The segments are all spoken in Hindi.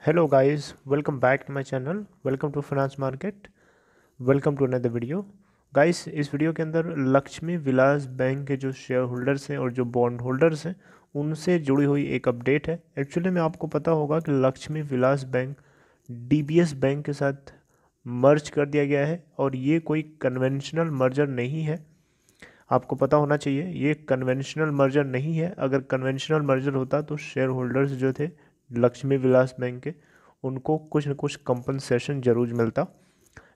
Hello guys, welcome back to my channel. Welcome to Finance Market. Welcome to another video. Guys इस वीडियो के अंदर लक्ष्मी विलास बैंक के जो शेयर होल्डर्स हैं और जो बॉन्ड होल्डर्स हैं उनसे जुड़ी हुई एक अपडेट है। एक्चुअली में आपको पता होगा कि Lakshmi Vilas bank DBS bank के साथ मर्ज कर दिया गया है और ये कोई कन्वेंशनल मर्जर नहीं है। आपको पता होना चाहिए ये कन्वेंशनल मर्जर नहीं है। अगर कन्वेंशनल मर्जर होता तो शेयर होल्डर्स जो थे लक्ष्मी विलास बैंक के उनको कुछ न कुछ कंपनसेशन जरूर मिलता।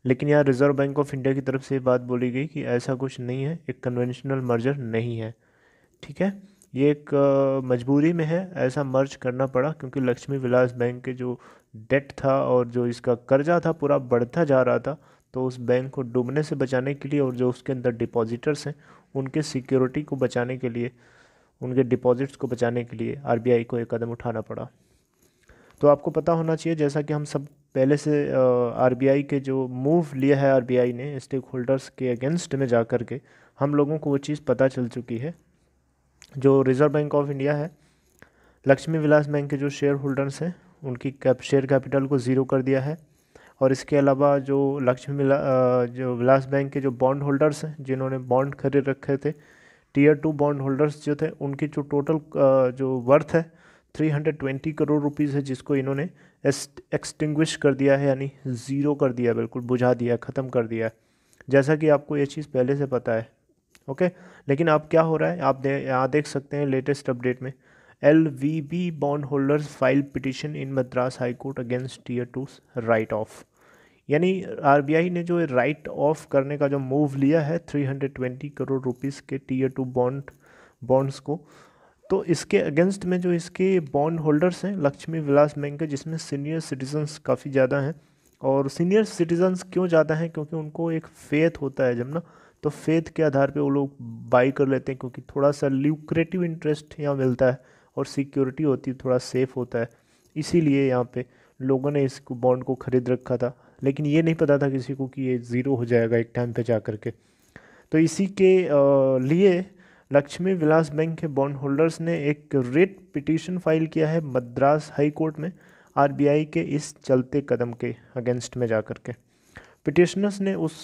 लेकिन यहाँ रिजर्व बैंक ऑफ इंडिया की तरफ से बात बोली गई कि ऐसा कुछ नहीं है, एक कन्वेंशनल मर्जर नहीं है। ठीक है, ये एक मजबूरी में है, ऐसा मर्ज करना पड़ा क्योंकि लक्ष्मी विलास बैंक के जो डेट था और जो इसका कर्जा था पूरा बढ़ता जा रहा था। तो उस बैंक को डूबने से बचाने के लिए और जो उसके अंदर डिपॉजिटर्स हैं उनके सिक्योरिटी को बचाने के लिए, उनके डिपॉजिट्स को बचाने के लिए आरबीआई को एक कदम उठाना पड़ा। तो आपको पता होना चाहिए, जैसा कि हम सब पहले से आरबीआई के जो मूव लिया है आरबीआई ने स्टेक होल्डर्स के अगेंस्ट में जा कर के, हम लोगों को वो चीज़ पता चल चुकी है। जो रिज़र्व बैंक ऑफ इंडिया है, लक्ष्मी विलास बैंक के जो शेयर होल्डर्स हैं उनकी शेयर कैपिटल को ज़ीरो कर दिया है। और इसके अलावा जो जो विलास बैंक के जो बॉन्ड होल्डर्स हैं जिन्होंने बॉन्ड खरीद रखे थे, टीयर 2 बॉन्ड होल्डर्स जो थे, उनकी जो टोटल जो वर्थ है 320 करोड़ रुपीज़ है, जिसको इन्होंने एक्सटिंग्विश कर दिया है, यानी ज़ीरो कर दिया, बिल्कुल बुझा दिया, ख़त्म कर दिया है। जैसा कि आपको ये चीज़ पहले से पता है। ओके, लेकिन अब क्या हो रहा है आप यहाँ देख सकते हैं लेटेस्ट अपडेट में, LVB bond holders file petition in Madras high court against tier 2 write off. यानी आरबीआई ने जो राइट ऑफ करने का जो मूव लिया है 320 करोड़ रुपीस के टीयर 2 बॉन्ड्स को, तो इसके अगेंस्ट में जो इसके बॉन्ड होल्डर्स हैं लक्ष्मी विलास बैंक के, जिसमें सीनियर सिटीजन्स काफ़ी ज़्यादा हैं। और सीनियर सिटीजन्स क्यों ज़्यादा हैं? क्योंकि उनको एक फेथ होता है जब ना, तो फेथ के आधार पे वो लोग बाई कर लेते हैं, क्योंकि थोड़ा सा ल्यूक्रेटिव इंटरेस्ट यहाँ मिलता है और सिक्योरिटी होती है, थोड़ा सेफ होता है। इसीलिए यहाँ पे लोगों ने इस बॉन्ड को खरीद रखा था। लेकिन ये नहीं पता था किसी को कि ये ज़ीरो हो जाएगा एक टाइम पे जा कर के। तो इसी के लिए लक्ष्मी विलास बैंक के बॉन्ड होल्डर्स ने एक रिट पिटीशन फाइल किया है मद्रास हाई कोर्ट में आरबीआई के इस चलते कदम के अगेंस्ट में जा कर के। पिटिशनर्स ने उस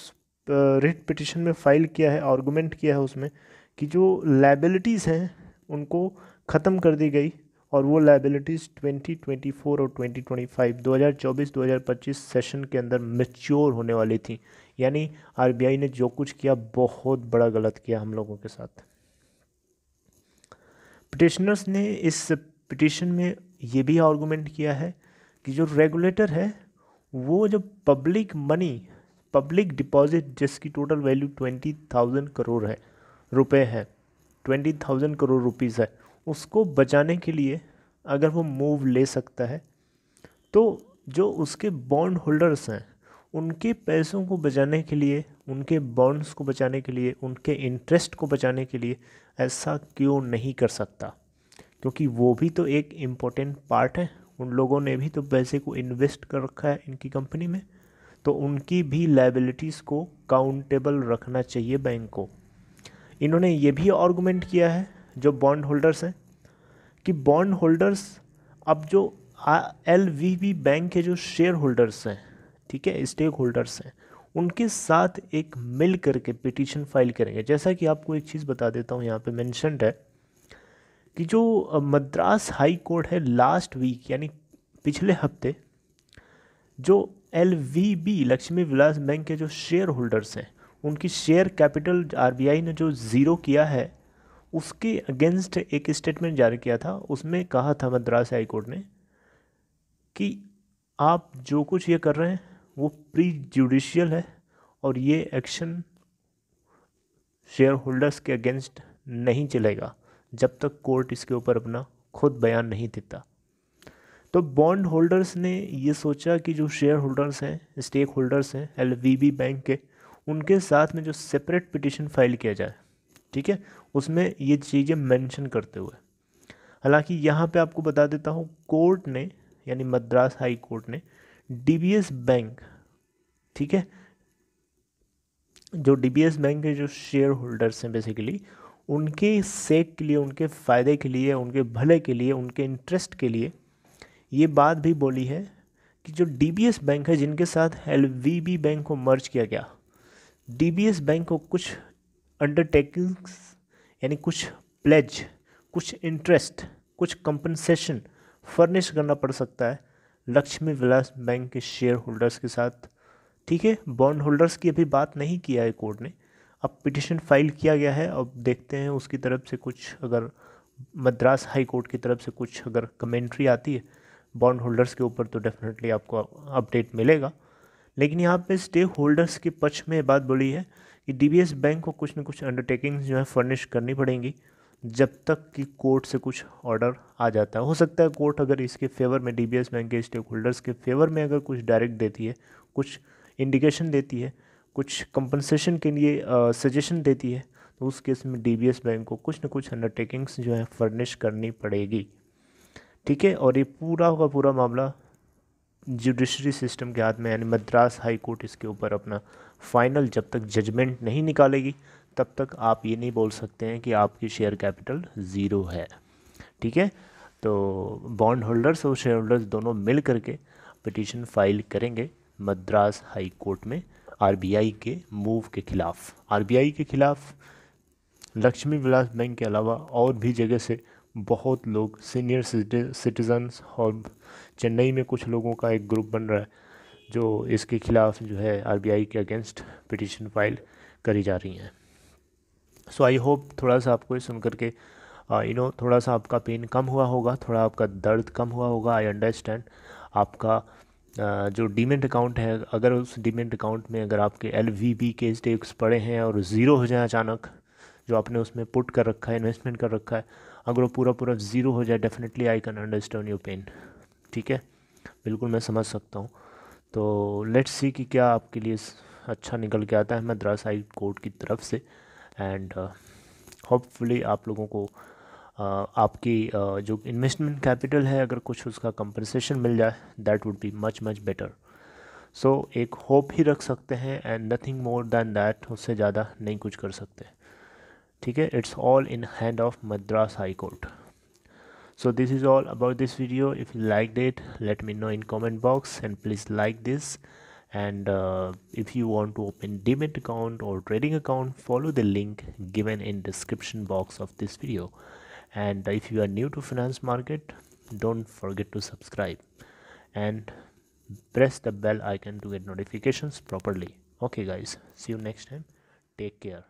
रिट पिटीशन में फाइल किया है, आर्गूमेंट किया है उसमें कि जो लाइबिलिटीज़ हैं उनको ख़त्म कर दी गई, और वो लाइबिलिटीज़ 2024 और 2025 2024-2025 सेशन के अंदर मैच्योर होने वाली थी। यानी आरबीआई ने जो कुछ किया बहुत बड़ा गलत किया हम लोगों के साथ। पिटिशनर्स ने इस पिटिशन में ये भी आर्गूमेंट किया है कि जो रेगुलेटर है वो जो पब्लिक मनी, पब्लिक डिपॉजिट जिसकी टोटल वैल्यू 20,000 करोड़ है, रुपए है, 20,000 करोड़ रुपीज़ है, उसको बचाने के लिए अगर वो मूव ले सकता है तो जो उसके बॉन्ड होल्डर्स हैं उनके पैसों को बचाने के लिए, उनके बॉन्ड्स को बचाने के लिए, उनके इंटरेस्ट को बचाने के लिए ऐसा क्यों नहीं कर सकता? क्योंकि वो भी तो एक इम्पोर्टेंट पार्ट है, उन लोगों ने भी तो पैसे को इन्वेस्ट कर रखा है इनकी कंपनी में, तो उनकी भी लाइबिलिटीज़ को काउंटेबल रखना चाहिए बैंक को। इन्होंने ये भी आर्गूमेंट किया है जो बॉन्ड होल्डर्स हैं कि बॉन्ड होल्डर्स अब जो LVB बैंक के जो शेयर होल्डर्स हैं, ठीक है, स्टेक होल्डर्स हैं, उनके साथ एक मिल करके पिटीशन फाइल करेंगे। जैसा कि आपको एक चीज़ बता देता हूँ, यहाँ पे मेंशन्ड है कि जो मद्रास हाई कोर्ट है लास्ट वीक यानी पिछले हफ्ते जो LVB लक्ष्मी विलास बैंक के जो शेयर होल्डर्स हैं उनकी शेयर कैपिटल आरबीआई ने जो ज़ीरो किया है उसके अगेंस्ट एक स्टेटमेंट जारी किया था। उसमें कहा था मद्रास हाई कोर्ट ने कि आप जो कुछ ये कर रहे हैं वो प्री जुडिशियल है और ये एक्शन शेयर होल्डर्स के अगेंस्ट नहीं चलेगा जब तक कोर्ट इसके ऊपर अपना खुद बयान नहीं देता। तो बॉन्ड होल्डर्स ने ये सोचा कि जो शेयर होल्डर्स हैं, स्टेक होल्डर्स हैं LVB बैंक के, उनके साथ में जो सेपरेट पिटीशन फाइल किया जाए, ठीक है, उसमें ये चीज़ें मेंशन करते हुए। हालांकि यहाँ पे आपको बता देता हूँ, कोर्ट ने यानी मद्रास हाई कोर्ट ने डीबीएस बैंक, ठीक है, जो डीबीएस बैंक के जो शेयर होल्डर्स हैं बेसिकली उनके सेक के लिए, उनके फ़ायदे के लिए, उनके भले के लिए, उनके इंटरेस्ट के लिए ये बात भी बोली है कि जो डीबीएस बैंक है जिनके साथ एलवीबी बैंक को मर्ज किया गया, डीबीएस बैंक को कुछ अंडरटेकिंग्स यानी कुछ प्लेज, कुछ इंटरेस्ट, कुछ कंपनसेशन फर्निश करना पड़ सकता है लक्ष्मी विलास बैंक के शेयर होल्डर्स के साथ। ठीक है, बॉन्ड होल्डर्स की अभी बात नहीं किया है कोर्ट ने, अब पिटिशन फाइल किया गया है। अब देखते हैं उसकी तरफ से कुछ, अगर मद्रास हाई कोर्ट की तरफ से कुछ अगर कमेंट्री आती है बॉन्ड होल्डर्स के ऊपर तो डेफिनेटली आपको अपडेट मिलेगा। लेकिन यहाँ पे स्टेक होल्डर्स के पक्ष में बात बोली है कि डीबीएस बैंक को कुछ न कुछ अंडरटेकिंग्स जो है फर्निश करनी पड़ेंगी जब तक कि कोर्ट से कुछ ऑर्डर आ जाता है। हो सकता है कोर्ट अगर इसके फेवर में, डीबीएस बैंक के स्टेक होल्डर्स के फेवर में अगर कुछ डायरेक्ट देती है, कुछ इंडिकेशन देती है, कुछ कंपनसेशन के लिए सजेशन देती है, तो उस केस में डीबीएस बैंक को कुछ न कुछ अंडरटेकिंग्स जो है फर्निश करनी पड़ेगी। ठीक है, और ये पूरा का पूरा मामला जुडिशरी सिस्टम के हाथ में, यानी मद्रास हाई कोर्ट इसके ऊपर अपना फाइनल जब तक जजमेंट नहीं निकालेगी तब तक आप ये नहीं बोल सकते हैं कि आपकी शेयर कैपिटल ज़ीरो है। ठीक है, तो बॉन्ड होल्डर्स और शेयर होल्डर्स दोनों मिल करके पिटीशन फाइल करेंगे मद्रास हाई कोर्ट में आरबीआई के मूव के खिलाफ। आरबीआई के खिलाफ लक्ष्मी विलास बैंक के अलावा और भी जगह से बहुत लोग, सीनियर सिटीजन्स, और चेन्नई में कुछ लोगों का एक ग्रुप बन रहा है जो इसके खिलाफ जो है आरबीआई के अगेंस्ट पिटीशन फाइल करी जा रही हैं। सो आई होप थोड़ा सा आपको ये सुन करके थोड़ा सा आपका पेन कम हुआ होगा, थोड़ा आपका दर्द कम हुआ होगा। आई अंडरस्टैंड आपका जो डीमेट अकाउंट है, अगर उस डीमेट अकाउंट में अगर आपके एलवीबी के स्टेक्स पड़े हैं और ज़ीरो हो जाए अचानक, जो आपने उसमें पुट कर रखा है, इन्वेस्टमेंट कर रखा है, अगर वो पूरा पूरा ज़ीरो हो जाए, definitely I can understand your pain. ठीक है, बिल्कुल मैं समझ सकता हूँ। तो लेट्स सी कि क्या आपके लिए अच्छा निकल के आता है मद्रास हाई कोर्ट की तरफ से। एंड होपफुली आप लोगों को आपकी जो इन्वेस्टमेंट कैपिटल है अगर कुछ उसका कंपनसेशन मिल जाए, that would be much much better. So एक होप ही रख सकते हैं and nothing more than that, उससे ज़्यादा नहीं कुछ कर सकते। ठीक है, it's all in hand of Madras high court. So this is all about this video. If you liked it, let me know in comment box and please like this. And if you want to open Demat account or trading account, follow the link given in description box of this video. And if you are new to finance market, don't forget to subscribe and press the bell icon to get notifications properly. Okay guys, see you next time. Take care.